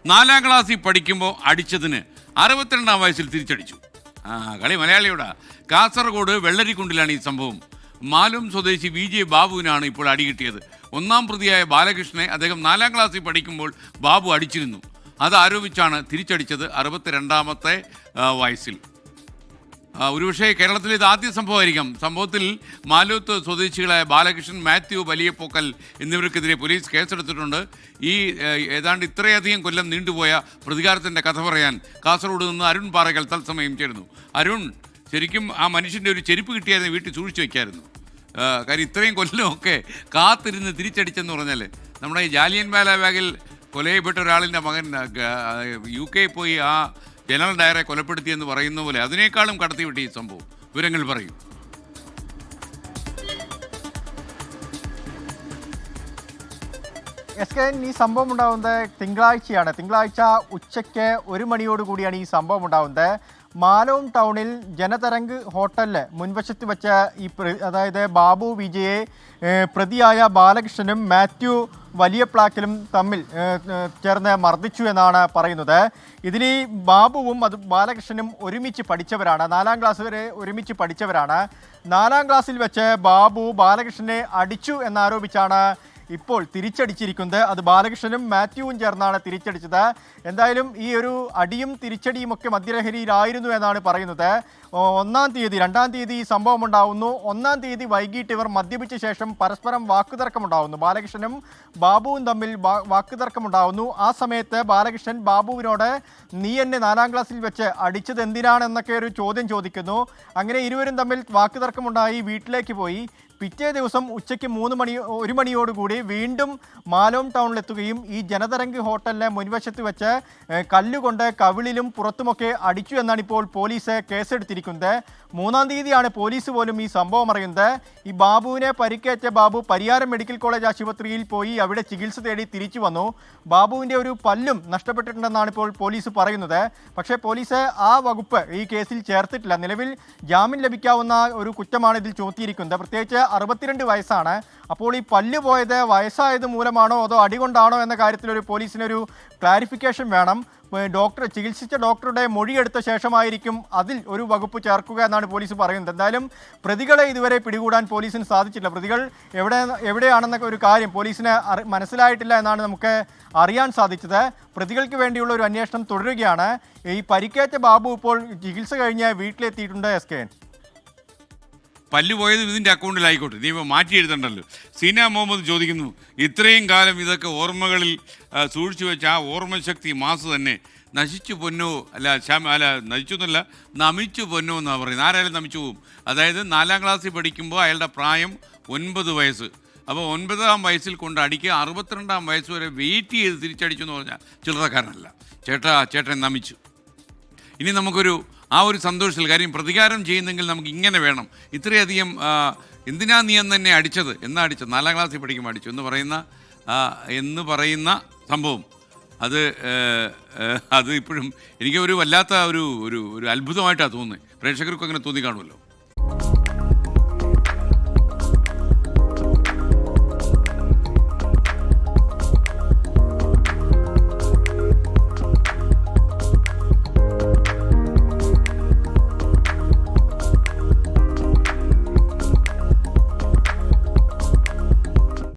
4ാം ക്ലാസ്സിൽ പഠിക്കുമ്പോൾ അടിച്ചതിന് 62ാം വയസ്സിൽ തിരിച്ചടിച്ചു. കളി മലയാളിയോടാ. കാസർഗോഡ് വെള്ളരിക്കുണ്ടിലാണ് ഈ സംഭവം. മാലും സ്വദേശി VJ ബാബുവിനാണ് ഇപ്പോൾ അടി കിട്ടിയത്. 1ാം പ്രതിയായ ബാലകൃഷ്ണനെ അദ്ദേഹം 4ാം ക്ലാസ്സിൽ പഠിക്കുമ്പോൾ ബാബു അടിച്ചിരുന്നു. അത് ആരോപിച്ചാണ് തിരിച്ചടിച്ചത് 62ാമത്തെ വയസ്സിൽ. ഒരുപക്ഷേ കേരളത്തിൽ ഇത് ആദ്യ സംഭവമായിരിക്കാം. സംഭവത്തിൽ മാലൂത്ത് സ്വദേശികളായ ബാലകൃഷ്ണൻ, മാത്യു വലിയപ്പോക്കൽ എന്നിവർക്കെതിരെ പോലീസ് കേസെടുത്തിട്ടുണ്ട്. ഈ ഏതാണ്ട് ഇത്രയധികം കൊല്ലം നീണ്ടുപോയ പ്രതികാരത്തിൻ്റെ കഥ പറയാൻ കാസർഗോഡ് നിന്ന് അരുൺ പാറയ്ക്കൽ തത്സമയം ചേരുന്നു. അരുൺ, ശരിക്കും ആ മനുഷ്യൻ്റെ ഒരു ചെരുപ്പ് കിട്ടിയായിരുന്നു വീട്ടിൽ സൂക്ഷിച്ചു വയ്ക്കായിരുന്നു. കാര്യം ഇത്രയും കൊല്ലമൊക്കെ കാത്തിരുന്ന് തിരിച്ചടിച്ചെന്ന് പറഞ്ഞാൽ നമ്മുടെ ഈ ജാലിയൻ വാലാബാഗിൽ കൊലയപ്പെട്ട ഒരാളിൻ്റെ മകൻ UK പോയി ആ ജനറൽ ഡയറെ കൊലപ്പെടുത്തിയെന്ന് പറയുന്ന പോലെ അതിനേക്കാളും കടത്തിവിട്ടി ഈ സംഭവം. വിവരങ്ങൾ പറയൂ. ഈ സംഭവം ഉണ്ടാകുന്നത് തിങ്കളാഴ്ചയാണ്. തിങ്കളാഴ്ച ഉച്ചയ്ക്ക് 1 മണിയോടുകൂടിയാണ് ഈ സംഭവം ഉണ്ടാകുന്നത്. മാലോം ടൗണിൽ ജനതരംഗ് ഹോട്ടലിൽ മുൻവശത്ത് വെച്ച അതായത് ബാബു വിജയെ പ്രതിയായ ബാലകൃഷ്ണനും മാത്യു വലിയപ്ലാക്കലും തമ്മിൽ ചേർന്ന് മർദ്ദിച്ചു എന്നാണ് പറയുന്നത്. ഇതിൽ ബാബുവും ബാലകൃഷ്ണനും ഒരുമിച്ച് പഠിച്ചവരാണ്. 4ാം ക്ലാസ് വരെ ഒരുമിച്ച് പഠിച്ചവരാണ്. 4ാം ക്ലാസ്സിൽ വെച്ച് ബാബു ബാലകൃഷ്ണനെ അടിച്ചു എന്നാരോപിച്ചാണ് ഇപ്പോൾ തിരിച്ചടിച്ചിരിക്കുന്നത്. അത് ബാലകൃഷ്ണനും മാത്യുവും ചേർന്നാണ് തിരിച്ചടിച്ചത്. എന്തായാലും ഈ ഒരു അടിയും തിരിച്ചടിയും ഒക്കെ മദ്യലഹരിയിലായിരുന്നു എന്നാണ് പറയുന്നത്. 1-ാം തീയതി 2-ാം തീയതി ഈ സംഭവം ഉണ്ടാവുന്നു. 1-ാം തീയതി വൈകിട്ട് ഇവർ മദ്യപിച്ച ശേഷം പരസ്പരം വാക്കുതർക്കമുണ്ടാവുന്നു. ബാലകൃഷ്ണനും ബാബുവും തമ്മിൽ വാക്കുതർക്കമുണ്ടാവുന്നു. ആ സമയത്ത് ബാലകൃഷ്ണൻ ബാബുവിനോട് നീ എന്നെ 4ാം ക്ലാസ്സിൽ വെച്ച് അടിച്ചത് എന്തിനാണെന്നൊക്കെ ഒരു ചോദ്യം ചോദിക്കുന്നു. അങ്ങനെ ഇരുവരും തമ്മിൽ വാക്കുതർക്കമുണ്ടായി വീട്ടിലേക്ക് പോയി. പിറ്റേ ദിവസം ഉച്ചയ്ക്ക് 1 മണിയോടുകൂടി വീണ്ടും മാലോം ടൗണിലെത്തുകയും ഈ ജനതരംഗ് ഹോട്ടലിലെ മുൻവശത്ത് വെച്ച് കല്ലുകൊണ്ട് കവിളിലും പുറത്തുമൊക്കെ അടിച്ചു എന്നാണ് ഇപ്പോൾ പോലീസ് കേസെടുത്തിരിക്കുന്നത്. 3-ാം തീയതിയാണ് പോലീസ് പോലും ഈ സംഭവം അറിയുന്നത്. ഈ ബാബുവിനെ പരിക്കേറ്റ ബാബു പരിയാരം മെഡിക്കൽ കോളേജ് ആശുപത്രിയിൽ പോയി അവിടെ ചികിത്സ തേടി തിരിച്ചു വന്നു. ബാബുവിൻ്റെ ഒരു പല്ലും നഷ്ടപ്പെട്ടിട്ടുണ്ടെന്നാണ് ഇപ്പോൾ പോലീസ് പറയുന്നത്. പക്ഷേ പോലീസ് ആ വകുപ്പ് ഈ കേസിൽ ചേർത്തിട്ടില്ല. നിലവിൽ ജാമ്യം ലഭിക്കാവുന്ന ഒരു കുറ്റമാണ് ഇതിൽ ചുമത്തിയിരിക്കുന്നത്. പ്രത്യേകിച്ച് 62 വയസ്സാണ്. അപ്പോൾ ഈ പല്ല് പോയത് വയസ്സായത് മൂലമാണോ അതോ അടികൊണ്ടാണോ എന്ന കാര്യത്തിലൊരു പോലീസിനൊരു ക്ലാരിഫിക്കേഷൻ വേണം. ചികിത്സിച്ച ഡോക്ടറുടെ മൊഴിയെടുത്ത ശേഷമായിരിക്കും അതിൽ ഒരു വകുപ്പ് ചേർക്കുക എന്നാണ് പോലീസ് പറയുന്നത്. എന്തായാലും പ്രതികളെ ഇതുവരെ പിടികൂടാൻ പോലീസിന് സാധിച്ചില്ല. പ്രതികൾ എവിടെയാണെന്നൊക്കെ ഒരു കാര്യം പോലീസിന് മനസ്സിലായിട്ടില്ല എന്നാണ് നമുക്ക് അറിയാൻ സാധിച്ചത്. പ്രതികൾക്ക് വേണ്ടിയുള്ള ഒരു അന്വേഷണം തുടരുകയാണ്. ഈ പരിക്കേറ്റ ബാബു ഇപ്പോൾ ചികിത്സ കഴിഞ്ഞ് വീട്ടിലെത്തിയിട്ടുണ്ട്. SK പല്ല് പോയത് ഇതിൻ്റെ അക്കൗണ്ടിലായിക്കോട്ടെ, നീ ഇപ്പോൾ മാറ്റി എഴുതണ്ടല്ലോ. സീന മുഹമ്മദ് ചോദിക്കുന്നു, ഇത്രയും കാലം ഇതൊക്കെ ഓർമ്മകളിൽ സൂക്ഷിച്ചു വെച്ച ആ ഓർമ്മശക്തി മാസ് തന്നെ നശിച്ചു പൊന്നോ നശിച്ചു എന്നല്ല, നമിച്ചു പൊന്നോ എന്നാണ് പറയുന്നത്. ആരായാലും നമിച്ചു പോകും. അതായത് 4ാം ക്ലാസ്സിൽ പഠിക്കുമ്പോൾ അയാളുടെ പ്രായം 9 വയസ്സ്. അപ്പോൾ 9ാം വയസ്സിൽ കൊണ്ട് അടിക്കുക 62ാം വയസ്സ് വരെ വെയിറ്റ് ചെയ്ത് തിരിച്ചടിച്ചു എന്ന് പറഞ്ഞാൽ ചില്ലറക്കാരനല്ല. ചേട്ടൻ നമിച്ചു. ഇനി നമുക്കൊരു ഒരു സന്തോഷത്തിൽ കാര്യം പ്രതികാരം ചെയ്യുന്നെങ്കിൽ നമുക്ക് ഇങ്ങനെ വേണം. ഇത്രയധികം എന്തിനാ നീ എന്ന് തന്നെ അടിച്ചത്, എന്നാ അടിച്ചത്, 4ാം ക്ലാസ്സിൽ പഠിക്കുമ്പോൾ അടിച്ചു എന്ന് പറയുന്ന സംഭവം അത് ഇപ്പോഴും എനിക്ക് ഒരു വല്ലാത്ത ഒരു അത്ഭുതമായിട്ടാണ് തോന്നുന്നത്. പ്രേക്ഷകർക്കും അങ്ങനെ തോന്നി കാണുമല്ലോ.